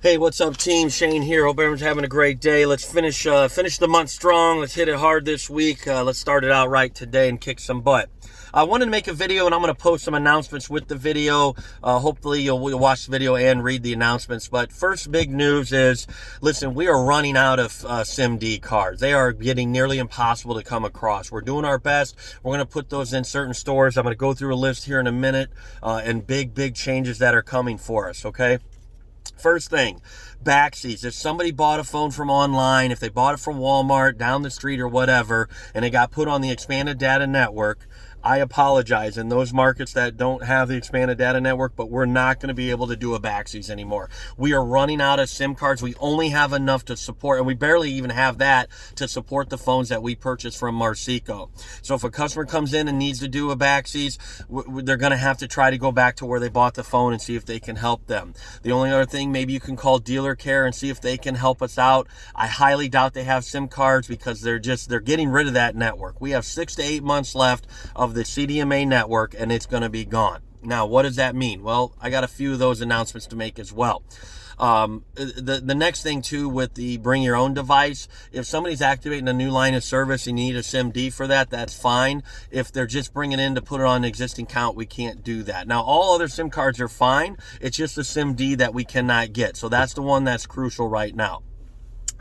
Hey, what's up, team? Shane here. Hope everyone's having a great day. Let's finish the month strong. Let's hit it hard this week. Let's start it out right today and kick some butt. I wanted to make a video, and I'm going to post some announcements with the video. Hopefully, you'll watch the video and read the announcements. But first big news is, listen, we are running out of SIM-D cards. They are getting nearly impossible to come across. We're doing our best. We're going to put those in certain stores. I'm going to go through a list here in a minute and big changes that are coming for us, okay? First thing, backseats. If somebody bought a phone from online, if they bought it from Walmart, down the street or whatever, and it got put on the expanded data network, I apologize. In those markets that don't have the expanded data network, but we're not going to be able to do a backseats anymore. We are running out of SIM cards. We only have enough to support, and we barely even have that to support the phones that we purchased from Marseco. So if a customer comes in and needs to do a backseats, they're going to have to try to go back to where they bought the phone and see if they can help them. The only other thing, maybe you can call dealer care and see if they can help us out. I highly doubt they have SIM cards because they're getting rid of that network. We have 6 to 8 months left of the CDMA network, and it's going to be gone. Now, what does that mean? Well, I got a few of those announcements to make as well. The next thing too, with the bring your own device, if somebody's activating a new line of service and you need a SIM-D for that, that's fine. If they're just bringing in to put it on an existing count, we can't do that. Now, all other SIM cards are fine. It's just the SIM-D that we cannot get. So that's the one that's crucial right now.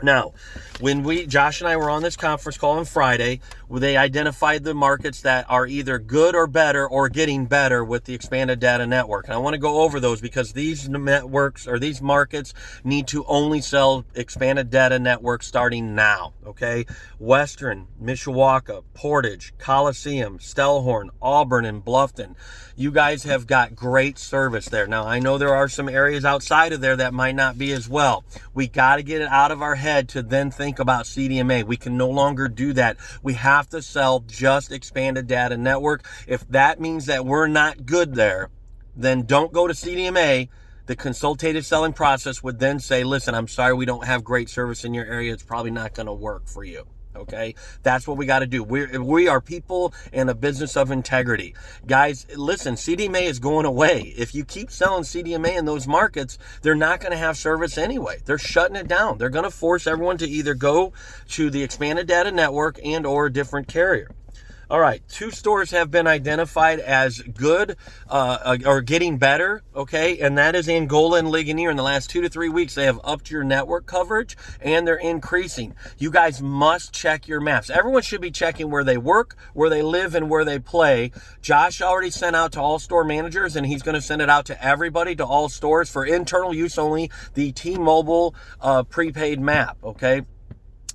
Now, when Josh and I were on this conference call on Friday, they identified the markets that are either good or better or getting better with the expanded data network. And I want to go over those because these networks or these markets need to only sell expanded data network starting now, okay? Western, Mishawaka, Portage, Coliseum, Stellhorn, Auburn, and Bluffton. You guys have got great service there. Now, I know there are some areas outside of there that might not be as well. We got to get it out of our head to then think about CDMA. We can no longer do that. We have to sell just expanded data network. If that means that we're not good there, then don't go to CDMA. The consultative selling process would then say, listen, I'm sorry we don't have great service in your area. It's probably not going to work for you. Okay, that's what we got to do. We are people in a business of integrity. Guys, listen, CDMA is going away. If you keep selling CDMA in those markets, they're not going to have service anyway. They're shutting it down. They're going to force everyone to either go to the expanded data network and or a different carrier. All right, 2 stores have been identified as good or getting better, okay? And that is Angola and Ligonier. In the last 2 to 3 weeks, they have upped your network coverage, and they're increasing. You guys must check your maps. Everyone should be checking where they work, where they live, and where they play. Josh already sent out to all store managers, and he's going to send it out to everybody, to all stores, for internal use only, the T-Mobile prepaid map, okay?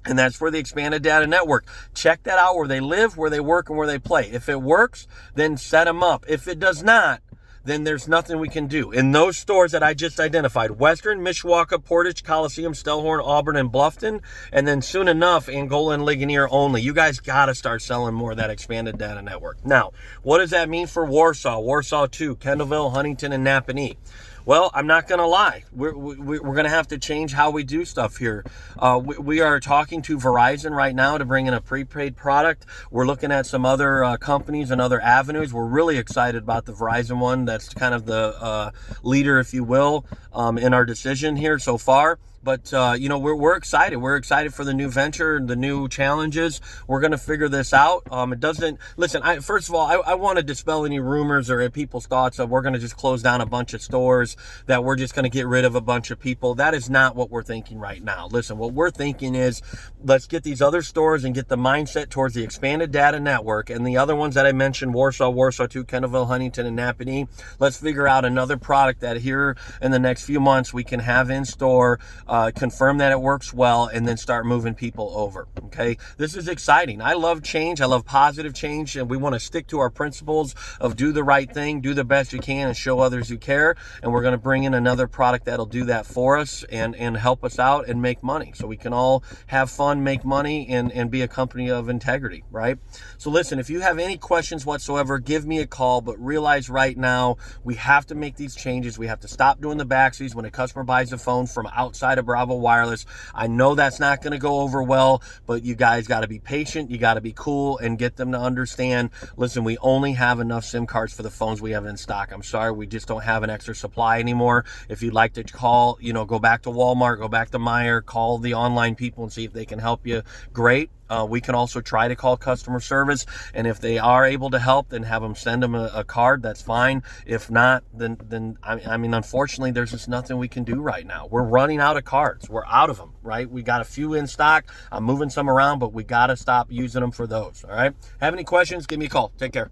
And that's for the expanded data network. Check that out where they live, where they work, and where they play. If it works, then set them up. If it does not, then there's nothing we can do. In those stores that I just identified, Western, Mishawaka, Portage, Coliseum, Stellhorn, Auburn, and Bluffton, and then soon enough, Angola and Ligonier only. You guys got to start selling more of that expanded data network. Now, what does that mean for Warsaw, Warsaw 2, Kendallville, Huntington, and Napanee? Well, I'm not going to lie. We're going to have to change how we do stuff here. We are talking to Verizon right now to bring in a prepaid product. We're looking at some other companies and other avenues. We're really excited about the Verizon one. That's kind of the leader, if you will, in our decision here so far. But, we're excited. We're excited for the new venture, the new challenges. We're going to figure this out. First of all, I want to dispel any rumors or people's thoughts of we're going to just close down a bunch of stores, that we're just going to get rid of a bunch of people. That is not what we're thinking right now. Listen, what we're thinking is let's get these other stores and get the mindset towards the expanded data network and the other ones that I mentioned, Warsaw, Warsaw 2, Kendallville, Huntington, and Napanee. Let's figure out another product that here in the next few months we can have in store, confirm that it works well, and then start moving people over, okay? This is exciting. I love change. I love positive change, and we want to stick to our principles of do the right thing, do the best you can, and show others you care, and we're going to bring in another product that'll do that for us and help us out and make money so we can all have fun, make money, and be a company of integrity, right? So listen, if you have any questions whatsoever, give me a call, but realize right now we have to make these changes. We have to stop doing the backseats when a customer buys a phone from outside of Bravo Wireless. I know that's not going to go over well, but you guys got to be patient. You got to be cool and get them to understand, listen, we only have enough SIM cards for the phones we have in stock. I'm sorry, we just don't have an extra supply buy anymore. If you'd like to call, go back to Walmart, go back to Meijer, call the online people and see if they can help you, great. We can also try to call customer service, and if they are able to help, then have them send them a card. That's fine. If not, then I mean, unfortunately, there's just nothing we can do right now. We're running out of cards. We're out of them, right? We got a few in stock. I'm moving some around, but we got to stop using them for those, all right? Have any questions? Give me a call. Take care.